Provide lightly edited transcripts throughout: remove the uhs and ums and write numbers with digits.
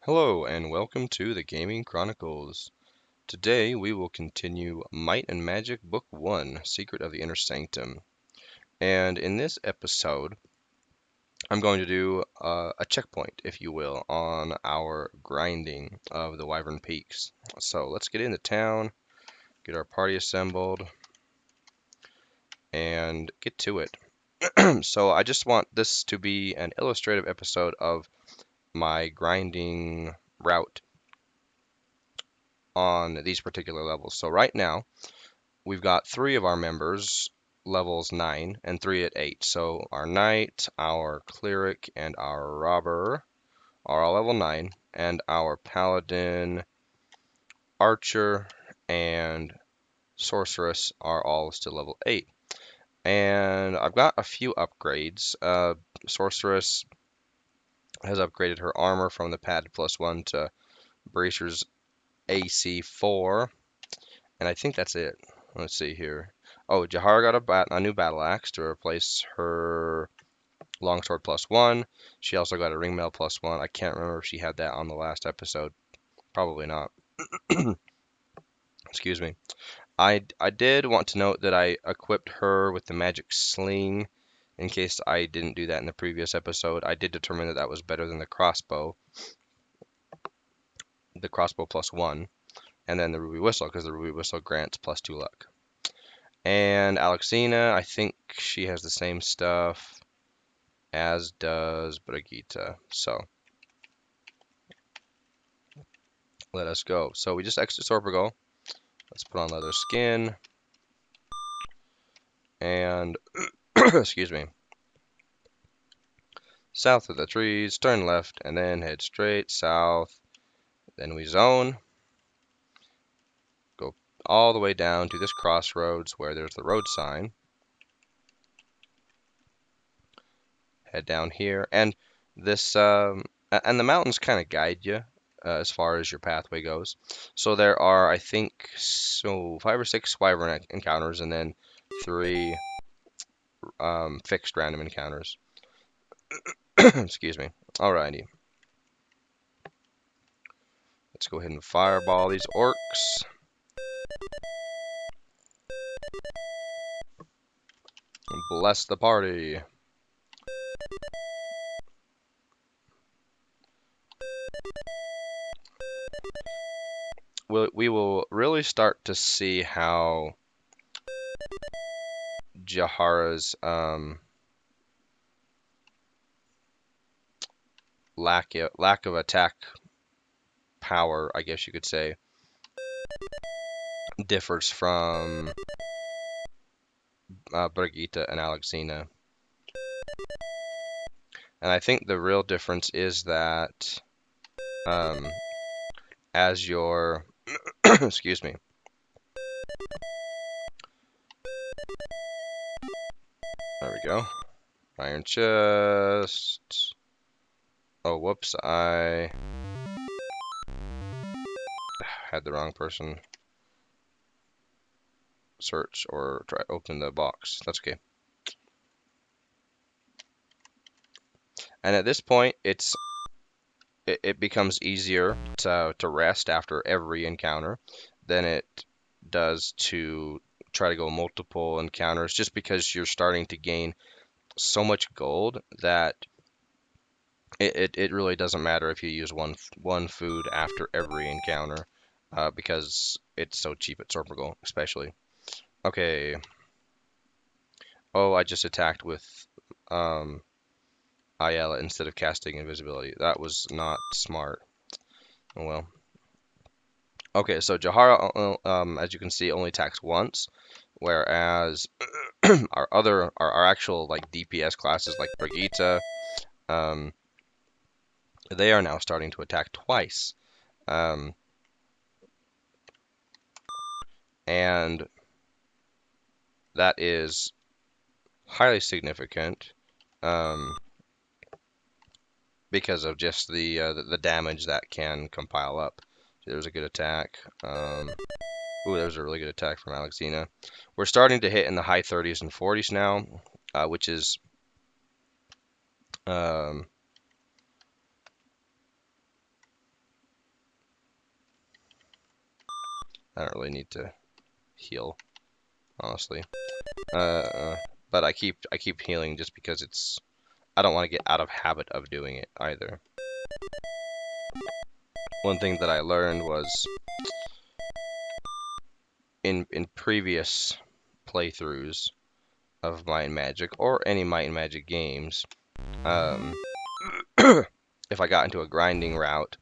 Hello and welcome to the Gaming Chronicles. Today we will continue Might and Magic Book 1, Secret of the Inner Sanctum. And in this episode, I'm going to do a checkpoint, if you will, on our grinding of the Wyvern Peaks. So let's get into town, get our party assembled, and get to it. So I just want this to be an illustrative episode of my grinding route on these particular levels. So right now, we've got three of our members levels 9 and 3 at 8. So our knight, our cleric, and our robber are all level 9, and our paladin, archer, and sorceress are all still level 8. And I've got a few upgrades. Sorceress has upgraded her armor from the padded +1 to bracers AC 4, and I think that's it. Let's see here. Oh, Jahara got a new battle axe to replace her longsword +1. She also got a ringmail +1. I can't remember if she had that on the last episode. Probably not. Excuse me. I did want to note that I equipped her with the magic sling in case I didn't do that in the previous episode. I did determine that that was better than the crossbow +1, and then the ruby whistle because the ruby whistle grants +2 luck. And Alexina, I think she has the same stuff as does Brigitte. So let us go. So we just exited Sorpago. Let's put on leather skin. And, excuse me, south of the trees, turn left, and then head straight south. Then we zone. Go all the way down to this crossroads where there's the road sign. Head down here. And this, and the mountains kind of guide you as far as your pathway goes. So there are, I think, 5 or 6 wyvern encounters, and then 3 fixed random encounters. Excuse me. Alrighty. Let's go ahead and fireball these orcs. And bless the party. We will really start to see how Jahara's lack of attack power, I guess you could say, differs from Brigitte and Alexina. And I think the real difference is that as your excuse me. There we go. Iron chest. Oh, whoops, I had the wrong person search or try open the box. That's okay. And at this point, it becomes easier to rest after every encounter than it does to try to go multiple encounters, just because you're starting to gain so much gold that it really doesn't matter if you use one food after every encounter, because it's so cheap at Sorpago, especially. Okay. Oh, I just attacked with Ayala instead of casting invisibility. That was not smart. Oh well. Okay, so Jahara, as you can see, only attacks once, whereas our actual like DPS classes like Brigitte, they are now starting to attack twice, and that is highly significant because of just the damage that can compile up. So there's a good attack. Ooh, there's a really good attack from Alexina. We're starting to hit in the high 30s and 40s now, which is I don't really need to heal, honestly. But I keep healing just because I don't want to get out of habit of doing it either. One thing that I learned was in previous playthroughs of Might and Magic or any Might and Magic games, if I got into a grinding route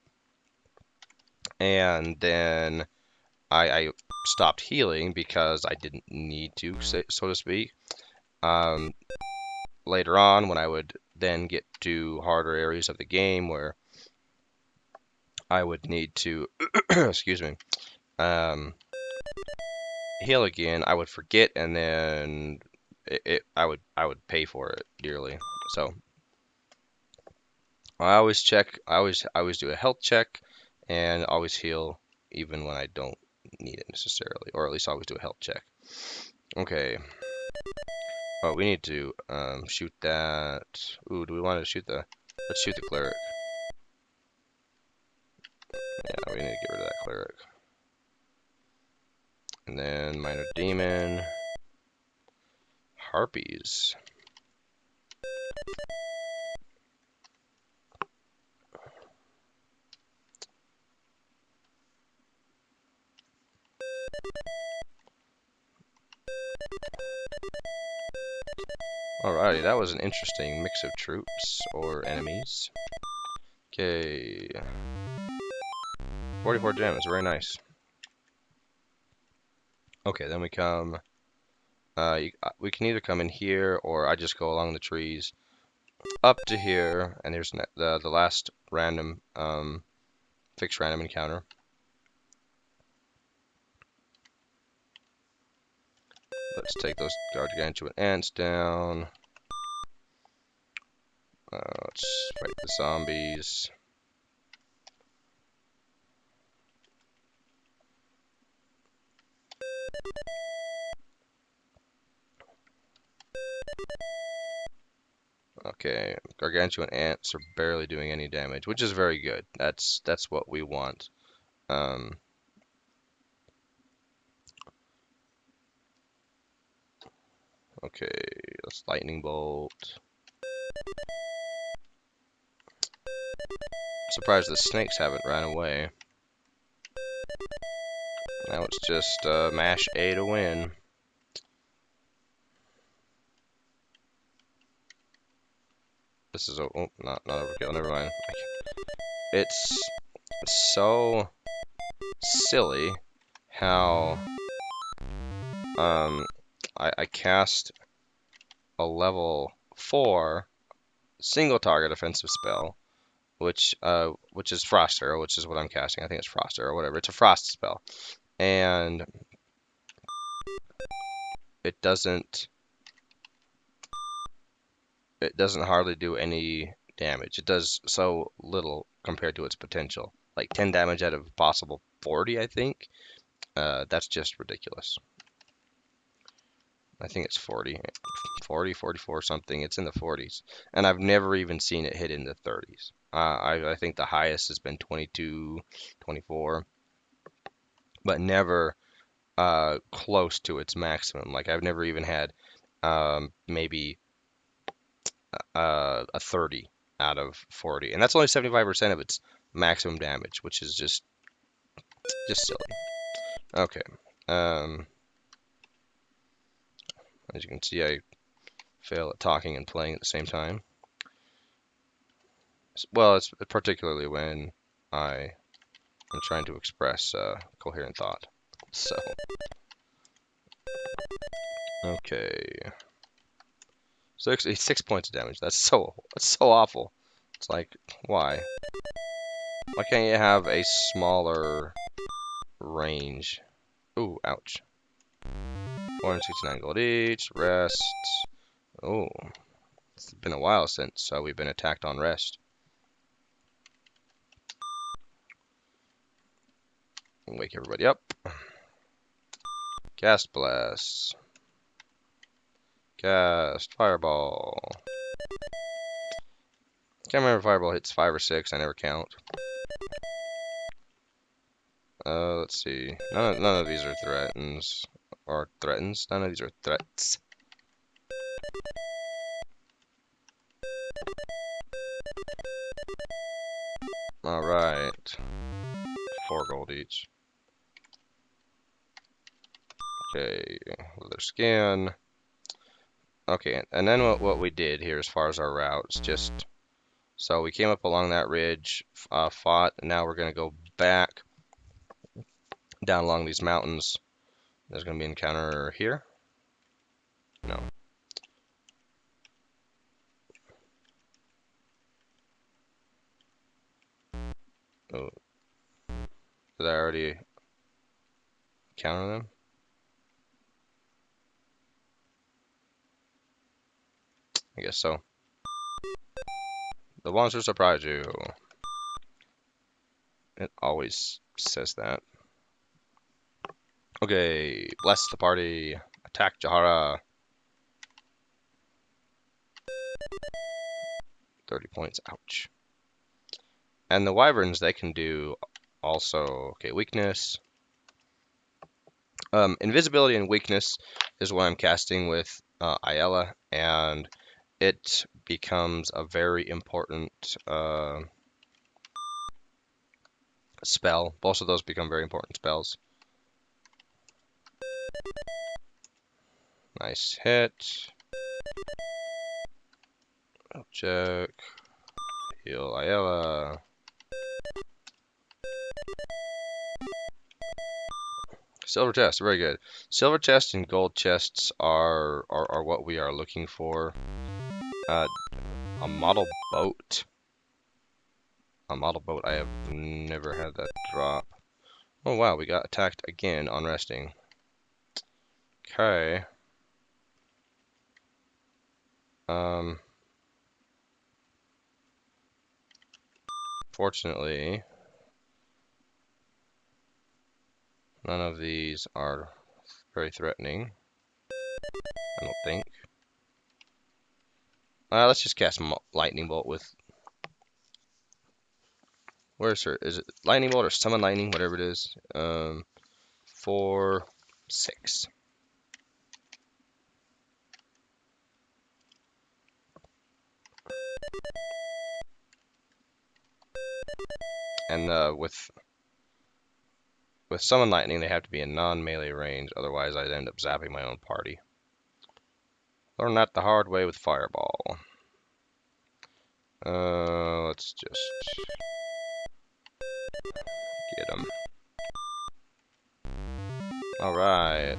and then I stopped healing because I didn't need to, so to speak. Later on, when I would then get to harder areas of the game where I would need to, excuse me, heal again, I would forget, and then I would pay for it dearly. So I always check. I always do a health check, and always heal even when I don't need it necessarily, or at least always do a health check. Okay. Oh, we need to shoot that. Ooh, do we want to shoot the? Let's shoot the cleric. Yeah, we need to get rid of that cleric. And then minor demon. Harpies. Alrighty, that was an interesting mix of troops or enemies. Okay. 44 damage, very nice. Okay, then we come. We can either come in here, or I just go along the trees up to here, and there's the last random fixed random encounter. Let's take those gargantuan ants down. Let's fight the zombies. Okay, gargantuan ants are barely doing any damage, which is very good. That's what we want. Okay, let's lightning bolt. Surprised the snakes haven't ran away. Now it's just mash A to win. This is not overkill. Never mind. It's so silly how I cast a level 4 single target offensive spell, which is Frost Arrow, which is what I'm casting. I think it's Frost Arrow or whatever. It's a frost spell, and it doesn't hardly do any damage. It does so little compared to its potential. Like 10 damage out of possible 40, I think. That's just ridiculous. I think it's 40, 44 something. It's in the 40s. And I've never even seen it hit in the 30s. I think the highest has been 22, 24, but never close to its maximum. Like I've never even had maybe a 30 out of 40. And that's only 75% of its maximum damage, which is just silly. Okay. As you can see, I fail at talking and playing at the same time. Well, it's particularly when I am trying to express coherent thought. So, okay. 6 points of damage. That's so awful. It's like, why? Why can't you have a smaller range? Ooh, ouch. 469 gold each. Rest. Oh, it's been a while since we've been attacked on rest. Wake everybody up. Cast Blast. Cast Fireball. Can't remember if Fireball hits 5 or 6. I never count. Let's see. None of these are threatens. Or threatens. None of these are threats. Alright. 4 gold each. Okay. Leather skin. Okay, and then what we did here as far as our routes, just so we came up along that ridge, fought, and now we're gonna go back down along these mountains. There's gonna be an encounter here. No. Oh, did I already encounter them? I guess so. The ones who surprise you. It always says that. Okay, bless the party. Attack Jahara. 30 points. Ouch. And the Wyverns, they can do also. Okay, weakness. Invisibility and weakness is what I'm casting with Ayala, and it becomes a very important spell. Both of those become very important spells. Nice hit. Check. Heal Ayala. Silver chest, very good. Silver chests and gold chests are what we are looking for. A model boat. A model boat. I have never had that drop. Oh wow, we got attacked again on resting. Okay. Fortunately, none of these are very threatening. I don't think. Let's just cast lightning bolt with. Where's her? Is it lightning bolt or summon lightning? Whatever it is. 4, 6. And with summon lightning, they have to be in non-melee range. Otherwise, I'd end up zapping my own party. Learn that the hard way with fireball. Let's just get him. All right.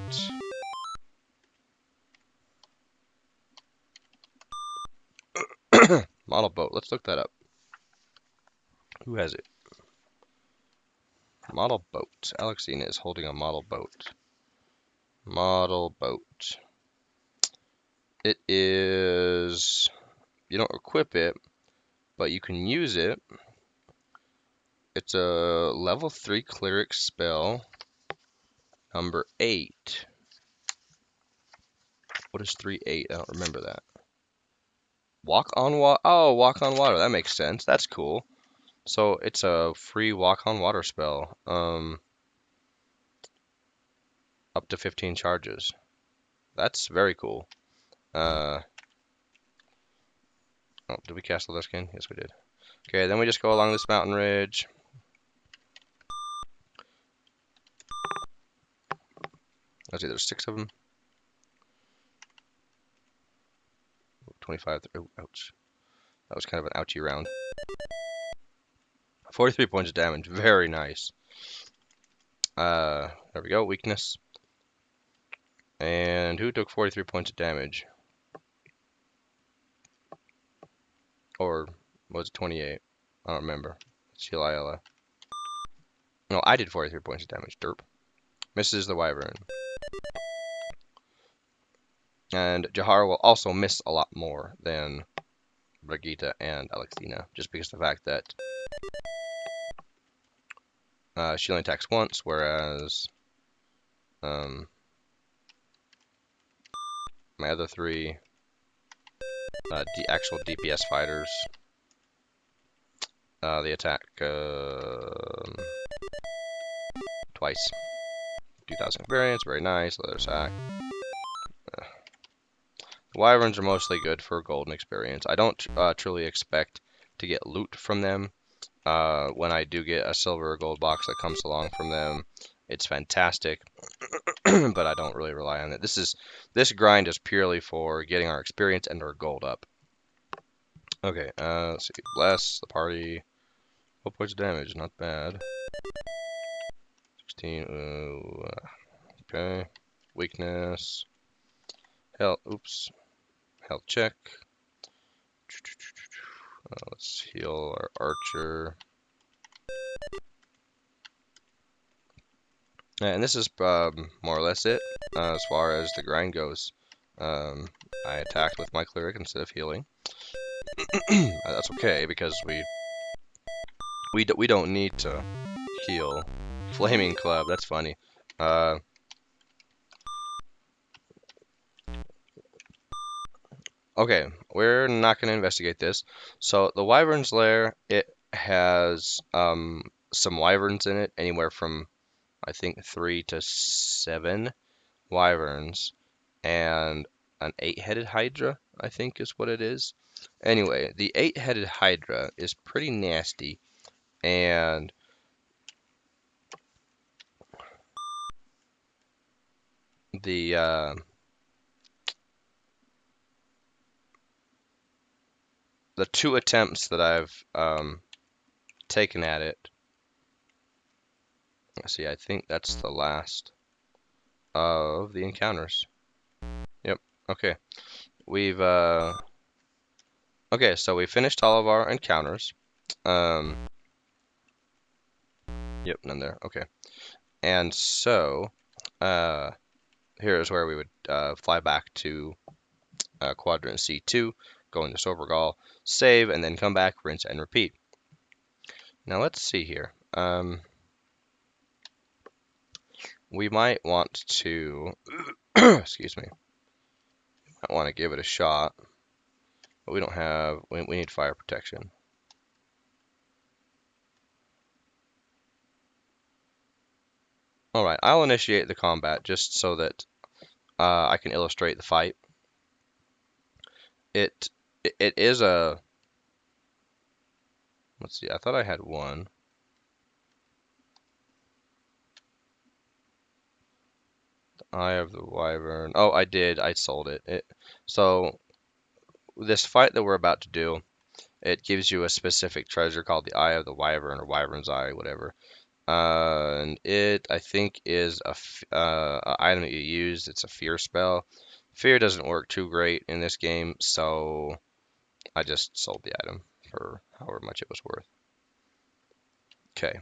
Model boat. Let's look that up. Who has it? Model boat. Alexina is holding a model boat. Model boat. It is. You don't equip it, but you can use it. It's a level 3 cleric spell. Number 8. What is 3-8? I don't remember that. Walk on water. Oh, walk on water. That makes sense. That's cool. So it's a free walk on water spell. Up to 15 charges. That's very cool. Oh, did we cast Leather Skin? Yes, we did. Okay, then we just go along this mountain ridge. Let's see, there's 6 of them. 25. Oh, ouch. That was kind of an ouchie round. 43 points of damage. Very nice. There we go. Weakness. And who took 43 points of damage? Or was it 28? I don't remember. Let's heal Ayala. No, I did 43 points of damage. Derp. Misses the Wyvern. And Jahara will also miss a lot more than Brigitte and Alexina, just because of the fact that she only attacks once, whereas my other 3 actual DPS fighters, they attack twice. 2,000 experience, very nice. Leather sack. Wyverns are mostly good for golden experience. I don't truly expect to get loot from them. When I do get a silver or gold box that comes along from them, it's fantastic. But I don't really rely on it. This grind is purely for getting our experience and our gold up. Okay, let's see. Bless the party. 4 points of damage, not bad. 16. Okay. Weakness. Health. Oops. Health check. Let's heal our archer. And this is more or less it as far as the grind goes. I attacked with my cleric instead of healing. That's okay because we don't need to heal. Flaming club, that's funny. Okay, we're not going to investigate this. So the Wyverns Layer, it has some wyverns in it, anywhere from I think 3 to 7 wyverns, and an 8-headed Hydra, I think is what it is. Anyway, the 8-headed Hydra is pretty nasty, and the 2 attempts that I've taken at it. Let's see, I think that's the last of the encounters. Yep. Okay. We've okay, so we finished all of our encounters. Yep, none there. Okay. And so here is where we would fly back to Quadrant C2, go into Silvergall, save, and then come back, rinse, and repeat. Now let's see here. We might want to, excuse me, I want to give it a shot, but we don't have, we need fire protection. Alright, I'll initiate the combat just so that I can illustrate the fight. It is a, let's see, I thought I had one. Eye of the Wyvern. Oh, I did. I sold it. So this fight that we're about to do, it gives you a specific treasure called the Eye of the Wyvern or Wyvern's Eye, whatever. And it, I think, is a item that you use. It's a fear spell. Fear doesn't work too great in this game, so I just sold the item for however much it was worth. Okay.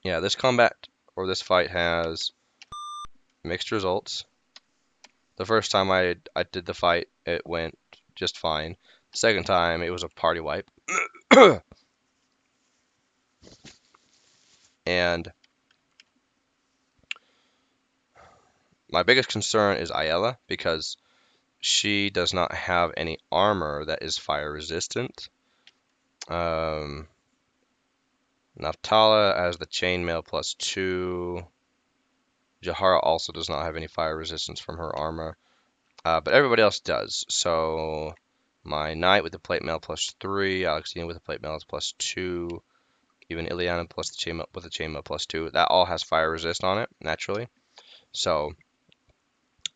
Yeah, this combat or this fight has mixed results. The first time I did the fight, it went just fine. The second time, it was a party wipe. And my biggest concern is Ayala because she does not have any armor that is fire resistant. Naftala has the chainmail +2. Jahara also does not have any fire resistance from her armor, but everybody else does. So my knight with the plate mail +3, Alexina with the plate mail is +2, even Ileana plus the chainmail with the chainmail +2. That all has fire resist on it naturally. So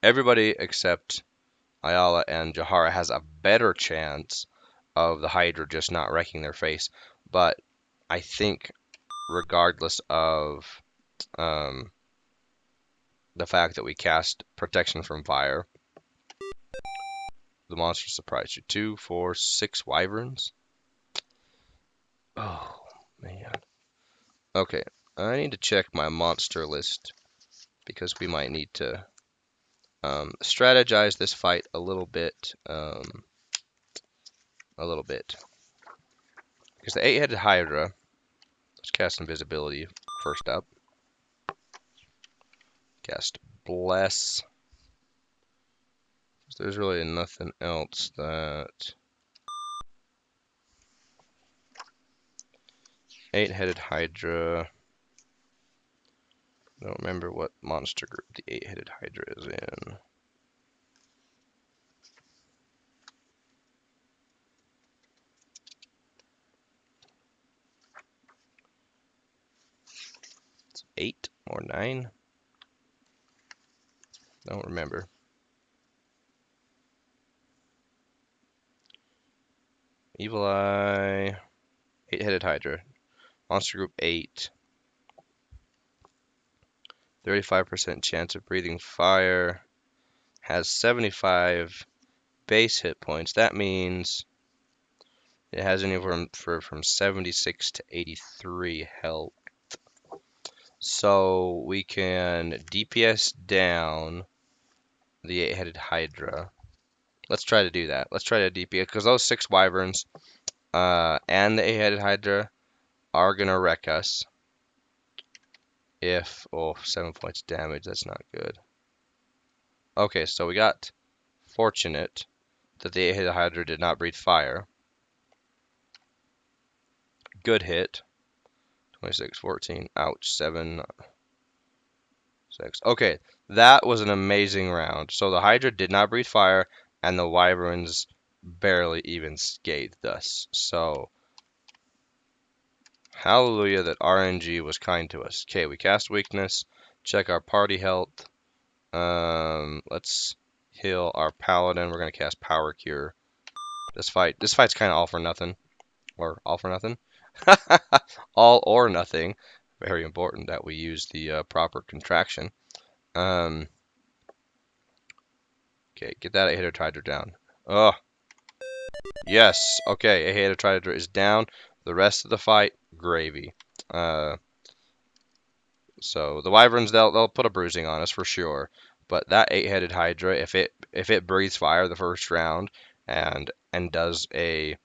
everybody except Ayala and Jahara has a better chance of the Hydra just not wrecking their face. But I think regardless of the fact that we cast protection from fire, the monster surprised you. 2, 4, 6 wyverns. Oh man. Okay, I need to check my monster list because we might need to strategize this fight a little bit. Because the 8-headed Hydra, let's cast Invisibility first up. Cast Bless. There's really nothing else that... 8-headed Hydra. I don't remember what monster group the 8-headed Hydra is in. It's 8 or 9? I don't remember. Evil Eye, 8-headed Hydra. Monster group 8. 35% chance of breathing fire. Has 75 base hit points. That means it has anywhere from 76 to 83 health. So we can DPS down the 8-headed Hydra. Let's try to do that. Let's try to DPS, because those 6 Wyverns and the 8-headed Hydra are going to wreck us. If, 7 points damage, that's not good. Okay, so we got fortunate that the 8-headed Hydra did not breathe fire. Good hit. 26, 14, ouch, 7, 6. Okay, that was an amazing round. So the Hydra did not breathe fire, and the Wyverns barely even scathed us. So, hallelujah that RNG was kind to us. Okay, we cast weakness, check our party health. Let's heal our paladin. We're gonna cast power cure. This fight's kind of all for nothing, or all for nothing. All or nothing. Very important that we use the proper contraction. Okay, get that 8-headed Hydra down. Oh, yes. Okay, 8-headed Hydra is down. The rest of the fight, gravy. So the Wyverns, they'll put a bruising on us for sure. But that 8-headed Hydra, if it breathes fire the first round and does a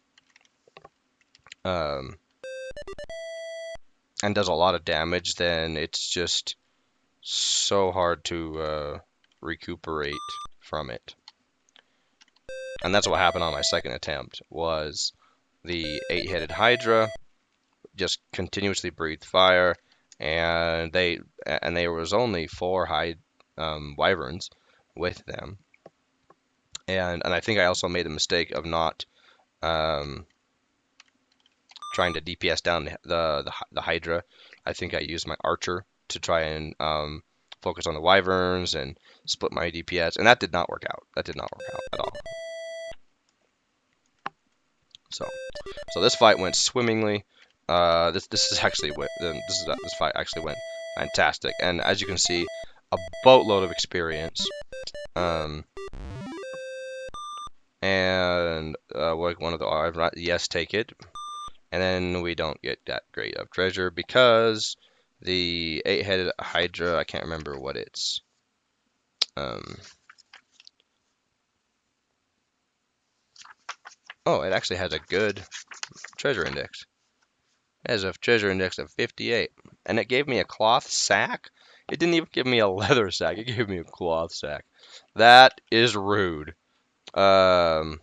um, and does a lot of damage, then it's just so hard to recuperate from it. And that's what happened on my second attempt, was the 8-headed Hydra just continuously breathed fire, and there was only 4 Wyverns with them. And I think I also made the mistake of not trying to DPS down the Hydra. I think I used my archer to try and focus on the Wyverns and split my DPS, and that did not work out. That did not work out at all. So this fight went swimmingly. This fight actually went fantastic, and as you can see, a boatload of experience. And like one of the yes, take it. And then we don't get that great of treasure because the 8-headed Hydra, I can't remember what it's. Oh, it actually has a good treasure index. It has a treasure index of 58. And it gave me a cloth sack? It didn't even give me a leather sack. It gave me a cloth sack. That is rude. Well,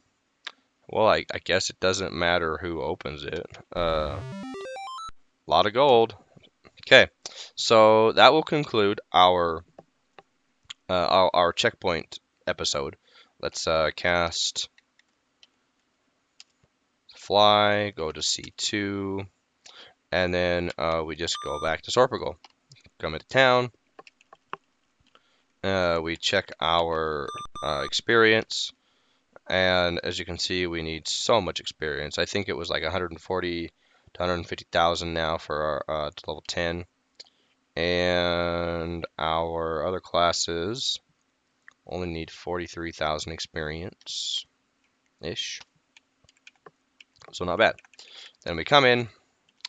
I guess it doesn't matter who opens it. Lot of gold. Okay, so that will conclude our checkpoint episode. Let's cast fly, go to C2, and then we just go back to Sorpigal. Come into town. We check our experience, and as you can see, we need so much experience. I think it was like 140 to 150,000 now for our to level 10. And our other classes only need 43,000 experience-ish. So not bad. Then we come in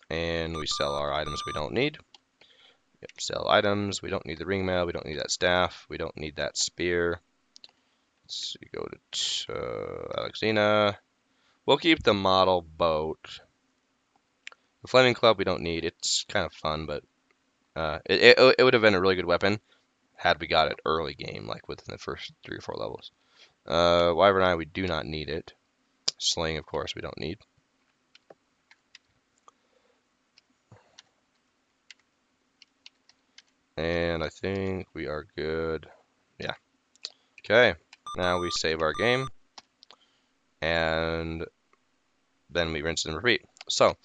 and we sell our items we don't need. Yep, sell items. We don't need the ring mail. We don't need that staff. We don't need that spear. Let's see, go to Alexina. We'll keep the model boat. The Flaming Club we don't need. It's kind of fun, but it would have been a really good weapon had we got it early game, like within the first 3 or 4 levels. Wyvern Eye, we do not need it. Sling, of course, we don't need. And think we are good. Yeah. Okay. Now we save our game, and then we rinse and repeat. So,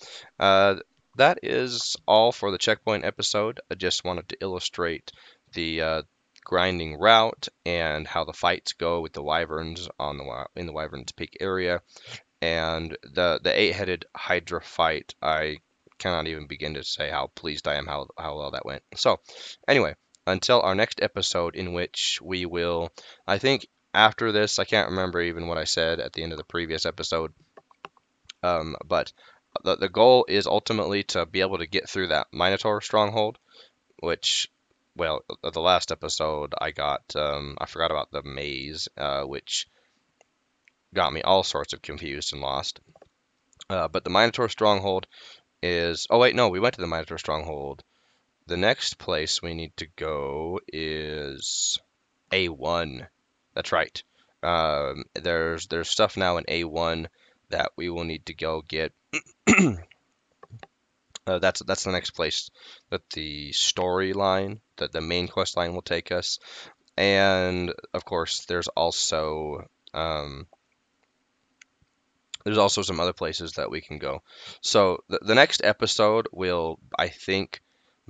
uh, that is all for the checkpoint episode. I just wanted to illustrate the grinding route and how the fights go with the wyverns in the Wyverns Peak area, and the eight-headed Hydra fight. I cannot even begin to say how pleased I am how well that went. So, anyway, until our next episode, in which we will, I think after this, I can't remember even what I said at the end of the previous episode. But the goal is ultimately to be able to get through that Minotaur stronghold, which, well, the last episode I forgot about the maze, which got me all sorts of confused and lost. But the Minotaur stronghold is, oh wait, no, we went to the Minotaur stronghold. The next place we need to go is A1. That's right. There's stuff now in A1 that we will need to go get. That's the next place that the storyline, that the main quest line will take us. And of course, there's also some other places that we can go. So the next episode will, I think,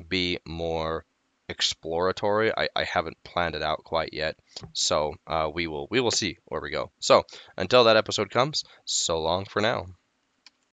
be more exploratory. I haven't planned it out quite yet, so we will see where we go. So until that episode comes, so long for now.